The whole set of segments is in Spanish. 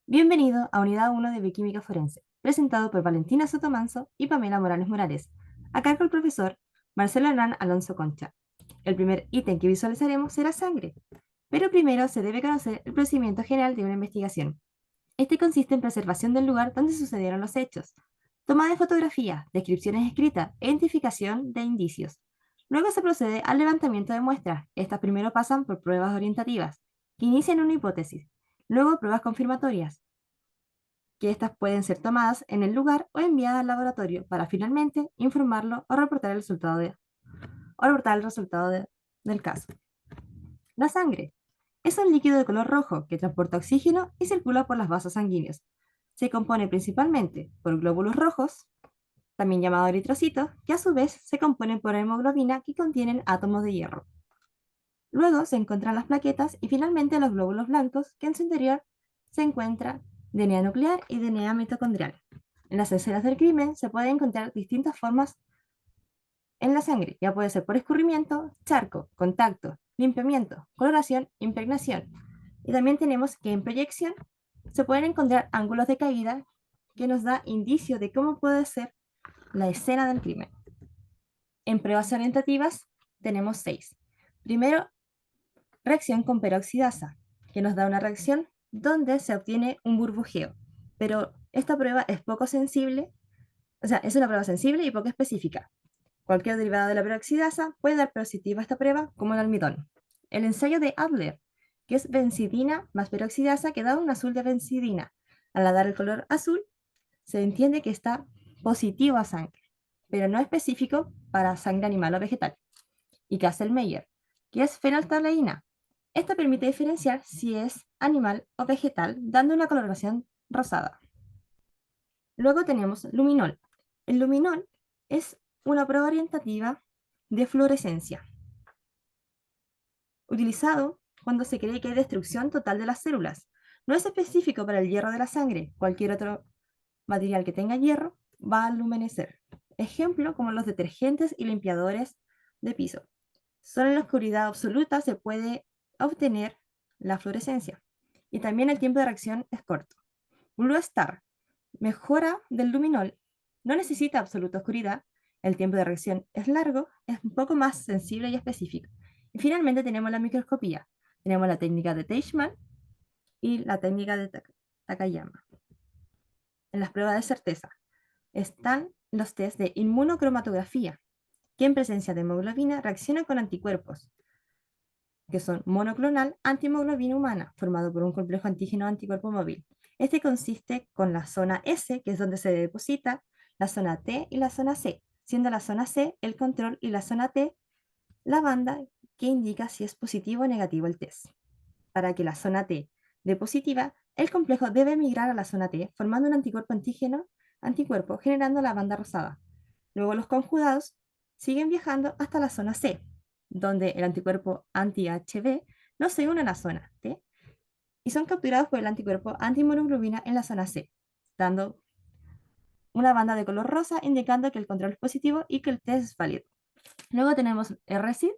Bienvenido a Unidad 1 de Bioquímica Forense, presentado por Valentina Sotomanso y Pamela Morales Morales, a cargo del profesor Marcelo Hernán Alonso Concha. El primer ítem que visualizaremos será sangre, pero primero se debe conocer el procedimiento general de una investigación. Este consiste en preservación del lugar donde sucedieron los hechos, toma de fotografías, descripciones escritas e identificación de indicios. Luego se procede al levantamiento de muestras. Estas primero pasan por pruebas orientativas, que inician una hipótesis, luego pruebas confirmatorias, que éstas pueden ser tomadas en el lugar o enviadas al laboratorio para finalmente informarlo o reportar del caso. La sangre es un líquido de color rojo que transporta oxígeno y circula por las vasos sanguíneos. Se compone principalmente por glóbulos rojos, también llamados eritrocitos, que a su vez se componen por hemoglobina que contienen átomos de hierro. Luego se encuentran las plaquetas y finalmente los glóbulos blancos, que en su interior se encuentra DNA nuclear y DNA mitocondrial. En las escenas del crimen se pueden encontrar distintas formas en la sangre, ya puede ser por escurrimiento, charco, contacto, limpiamiento, coloración, impregnación. Y también tenemos que en proyección se pueden encontrar ángulos de caída que nos da indicio de cómo puede ser la escena del crimen. En pruebas orientativas tenemos 6. Primero, reacción con peroxidasa, que nos da una reacción donde se obtiene un burbujeo. Pero esta prueba es poco sensible, o sea, es una prueba sensible y poco específica. Cualquier derivada de la peroxidasa puede dar positiva a esta prueba, como el almidón. El ensayo de Adler, que es benzidina más peroxidasa, que da un azul de benzidina. Al dar el color azul, se entiende que está positivo a sangre, pero no específico para sangre animal o vegetal. Y Kastle-Meyer, que es fenolftaleína. Esta permite diferenciar si es animal o vegetal, dando una coloración rosada. Luego tenemos luminol. El luminol es una prueba orientativa de fluorescencia, utilizado cuando se cree que hay destrucción total de las células. No es específico para el hierro de la sangre. Cualquier otro material que tenga hierro va a luminescer. Ejemplo como los detergentes y limpiadores de piso. Solo en la oscuridad absoluta se puede obtener la fluorescencia. Y también el tiempo de reacción es corto. Blue Star, mejora del luminol, no necesita absoluta oscuridad, el tiempo de reacción es largo, es un poco más sensible y específico. Y finalmente tenemos la microscopía. Tenemos la técnica de Teichmann y la técnica de Takayama. En las pruebas de certeza están los test de inmunocromatografía, que en presencia de hemoglobina reacciona con anticuerpos, que son monoclonal antihemoglobina humana, formado por un complejo antígeno-anticuerpo móvil. Este consiste con la zona S, que es donde se deposita, la zona T y la zona C, siendo la zona C el control y la zona T la banda que indica si es positivo o negativo el test. Para que la zona T dé positiva, el complejo debe migrar a la zona T, formando un anticuerpo anticuerpo, generando la banda rosada. Luego los conjugados siguen viajando hasta la zona C, donde el anticuerpo anti-HB no se une a la zona T y son capturados por el anticuerpo anti-hemoglobina en la zona C, dando una banda de color rosa indicando que el control es positivo y que el test es válido. Luego tenemos RCID,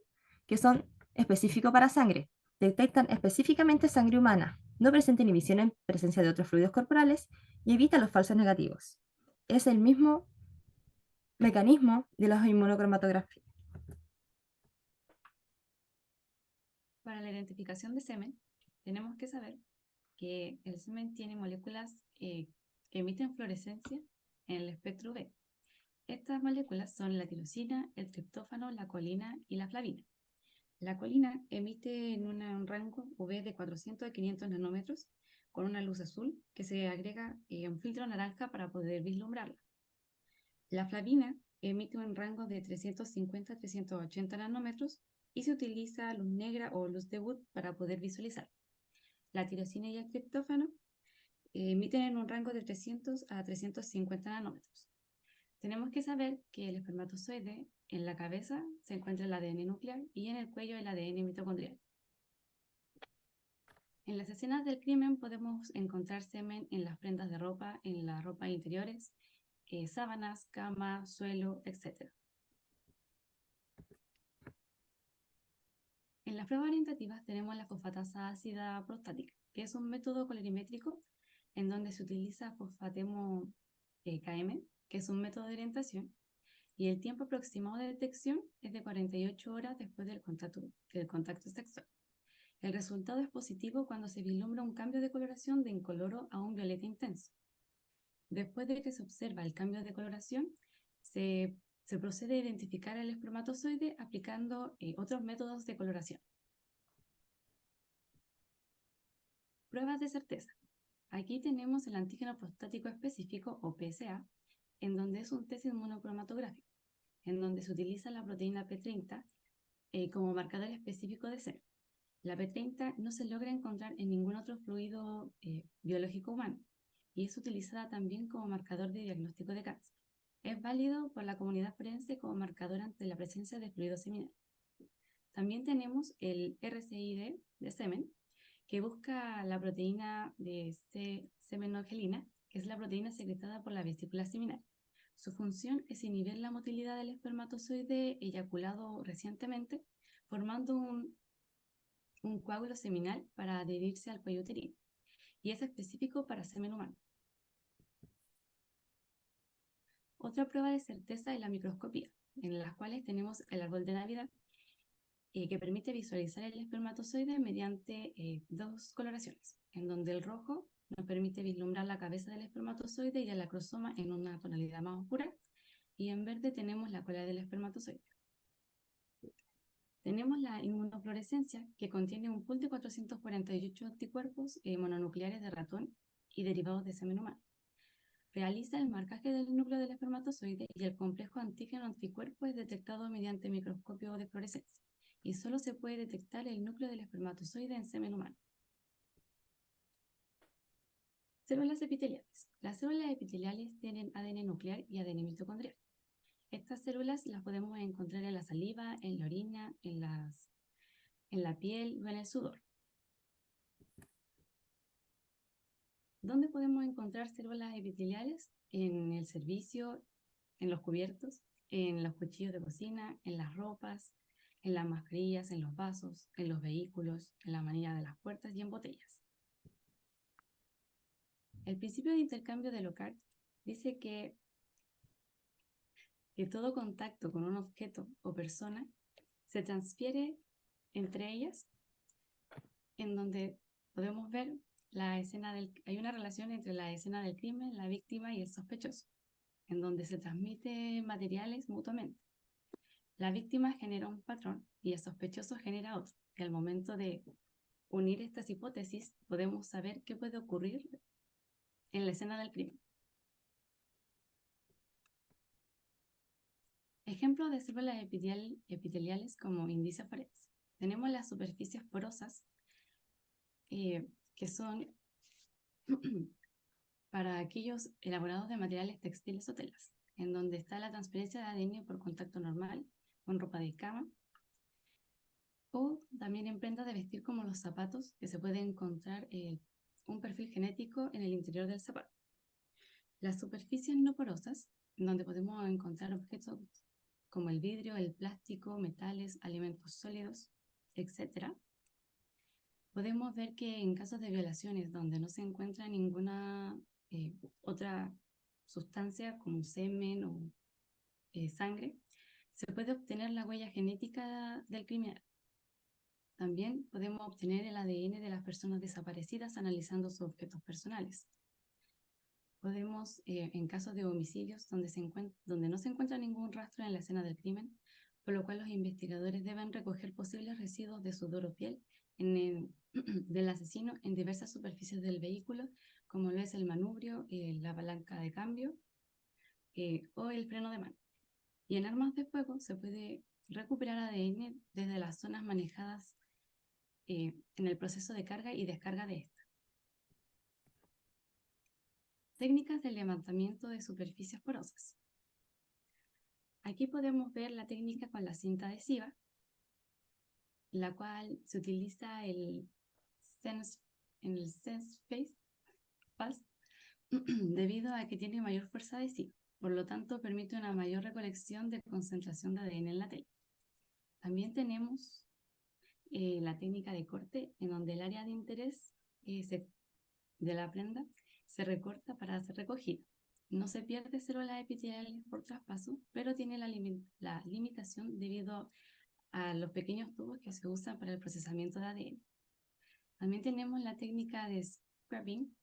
que son específicos para sangre. Detectan específicamente sangre humana, no presenta inhibición en presencia de otros fluidos corporales y evita los falsos negativos. Es el mismo mecanismo de la inmunocromatografía. Para la identificación de semen, tenemos que saber que el semen tiene moléculas que emiten fluorescencia en el espectro B. Estas moléculas son la tirosina, el triptófano, la colina y la flavina. La colina emite en un rango UV de 400 a 500 nanómetros con una luz azul que se agrega en un filtro naranja para poder vislumbrarla. La flavina emite un rango de 350 a 380 nanómetros y se utiliza luz negra o luz de Wood para poder visualizar. La tirosina y el triptófano emiten en un rango de 300 a 350 nanómetros. Tenemos que saber que el espermatozoide en la cabeza se encuentra el ADN nuclear y en el cuello el ADN mitocondrial. En las escenas del crimen podemos encontrar semen en las prendas de ropa, en las ropas interiores, sábanas, cama, suelo, etc. En las pruebas orientativas tenemos la fosfatasa ácida prostática, que es un método colorimétrico en donde se utiliza fosfatemo KM, que es un método de orientación, y el tiempo aproximado de detección es de 48 horas después del contacto sexual. El resultado es positivo cuando se vislumbra un cambio de coloración de incoloro a un violeta intenso. Después de que se observa el cambio de coloración, se procede a identificar el espermatozoide aplicando otros métodos de coloración. Pruebas de certeza. Aquí tenemos el antígeno prostático específico o PSA, en donde es un test inmunocromatográfico, en donde se utiliza la proteína P30 como marcador específico de semen. La P30 no se logra encontrar en ningún otro fluido biológico humano y es utilizada también como marcador de diagnóstico de cáncer. Es válido por la comunidad forense como marcador ante la presencia de fluido seminal. También tenemos el RCID de semen, que busca la proteína de semenogelina, que es la proteína secretada por la vesícula seminal. Su función es inhibir la motilidad del espermatozoide eyaculado recientemente, formando un coágulo seminal para adherirse al cuello uterino, y es específico para semen humano. Otra prueba de certeza es la microscopía, en las cuales tenemos el árbol de Navidad, que permite visualizar el espermatozoide mediante dos coloraciones, en donde el rojo nos permite vislumbrar la cabeza del espermatozoide y el acrosoma en una tonalidad más oscura, y en verde tenemos la cola del espermatozoide. Tenemos la inmunofluorescencia, que contiene un pool de 448 anticuerpos mononucleares de ratón y derivados de semen humano. Realiza el marcaje del núcleo del espermatozoide y el complejo antígeno-anticuerpo es detectado mediante microscopio de fluorescencia y solo se puede detectar el núcleo del espermatozoide en semen humano. Células epiteliales. Las células epiteliales tienen ADN nuclear y ADN mitocondrial. Estas células las podemos encontrar en la saliva, en la orina, en la piel o en el sudor. ¿Dónde podemos encontrar células epiteliales? En el servicio, en los cubiertos, en los cuchillos de cocina, en las ropas, en las mascarillas, en los vasos, en los vehículos, en la manilla de las puertas y en botellas. El principio de intercambio de Locard dice que todo contacto con un objeto o persona se transfiere entre ellas, en donde podemos ver hay una relación entre la escena del crimen, la víctima y el sospechoso, en donde se transmiten materiales mutuamente. La víctima genera un patrón y el sospechoso genera otro. Y al momento de unir estas hipótesis, podemos saber qué puede ocurrir en la escena del crimen. Ejemplos de células epiteliales como indicio forense. Tenemos las superficies porosas, que son para aquellos elaborados de materiales textiles o telas, en donde está la transferencia de ADN por contacto normal con ropa de cama, o también en prendas de vestir como los zapatos, que se puede encontrar un perfil genético en el interior del zapato. Las superficies no porosas, donde podemos encontrar objetos como el vidrio, el plástico, metales, alimentos sólidos, etc. Podemos ver que en casos de violaciones donde no se encuentra ninguna otra sustancia como semen o sangre, se puede obtener la huella genética del criminal. También podemos obtener el ADN de las personas desaparecidas analizando sus objetos personales. Podemos, en casos de homicidios donde no se encuentra ningún rastro en la escena del crimen, por lo cual los investigadores deben recoger posibles residuos de sudor o piel del asesino en diversas superficies del vehículo, como lo es el manubrio, la palanca de cambio o el freno de mano. Y en armas de fuego se puede recuperar ADN desde las zonas manejadas en el proceso de carga y descarga de esta. Técnicas de levantamiento de superficies porosas. Aquí podemos ver la técnica con la cinta adhesiva, la cual se utiliza en el SenseFace debido a que tiene mayor fuerza adhesiva. Por lo tanto, permite una mayor recolección de concentración de ADN en la tela. También tenemos la técnica de corte, en donde el área de interés de la prenda se recorta para ser recogida. No se pierde células epiteliales por traspaso, pero tiene la limitación debido a los pequeños tubos que se usan para el procesamiento de ADN. También tenemos la técnica de scrapping,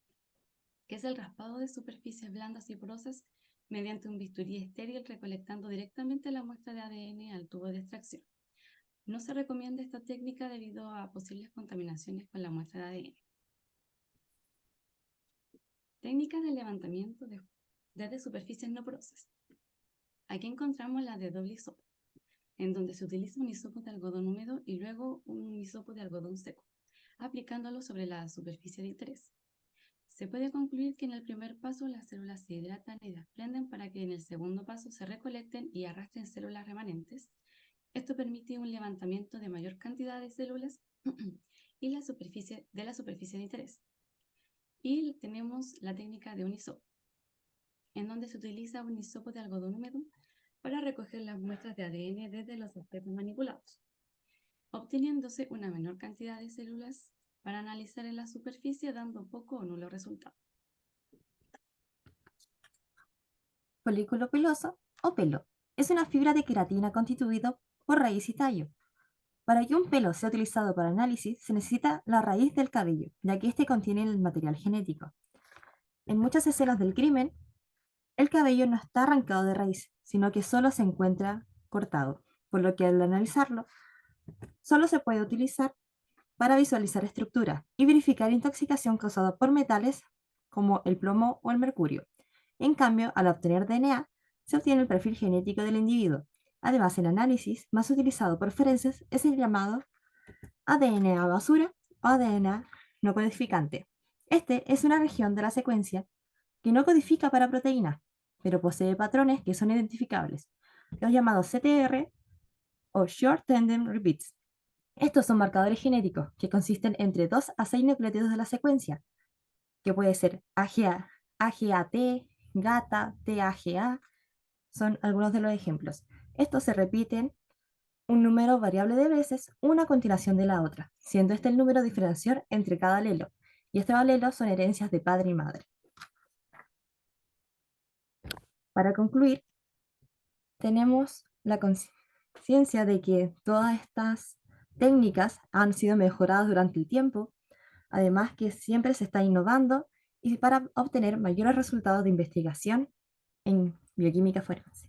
que es el raspado de superficies blandas y porosas mediante un bisturí estéril recolectando directamente la muestra de ADN al tubo de extracción. No se recomienda esta técnica debido a posibles contaminaciones con la muestra de ADN. Técnica de levantamiento desde superficies no porosas. Aquí encontramos la de doble hisopo, en donde se utiliza un hisopo de algodón húmedo y luego un hisopo de algodón seco, aplicándolo sobre la superficie de interés. Se puede concluir que en el primer paso las células se hidratan y desprenden para que en el segundo paso se recolecten y arrastren células remanentes. Esto permite un levantamiento de mayor cantidad de células y la superficie de interés. Y tenemos la técnica de un hisopo, en donde se utiliza un hisopo de algodón húmedo para recoger las muestras de ADN desde los objetos manipulados, obteniéndose una menor cantidad de células para analizar en la superficie, dando poco o nulo resultado. Folículo piloso o pelo. Es una fibra de queratina constituido por raíz y tallo. Para que un pelo sea utilizado para análisis, se necesita la raíz del cabello, ya que este contiene el material genético. En muchas escenas del crimen, el cabello no está arrancado de raíz, sino que solo se encuentra cortado, por lo que al analizarlo, solo se puede utilizar para visualizar estructura y verificar intoxicación causada por metales como el plomo o el mercurio. En cambio, al obtener DNA, se obtiene el perfil genético del individuo. Además, el análisis más utilizado por forenses es el llamado ADN basura o ADN no codificante. Este es una región de la secuencia que no codifica para proteínas, pero posee patrones que son identificables, los llamados CTR o Short Tandem Repeats. Estos son marcadores genéticos que consisten entre 2 a 6 nucleótidos de la secuencia, que puede ser AGA, AGAT, GATA, TAGA, son algunos de los ejemplos. Estos se repiten un número variable de veces, una a continuación de la otra, siendo este el número de diferenciación entre cada alelo, y estos alelos son herencias de padre y madre. Para concluir, tenemos la conciencia de que todas estas técnicas han sido mejoradas durante el tiempo, además que siempre se está innovando y para obtener mayores resultados de investigación en bioquímica forense.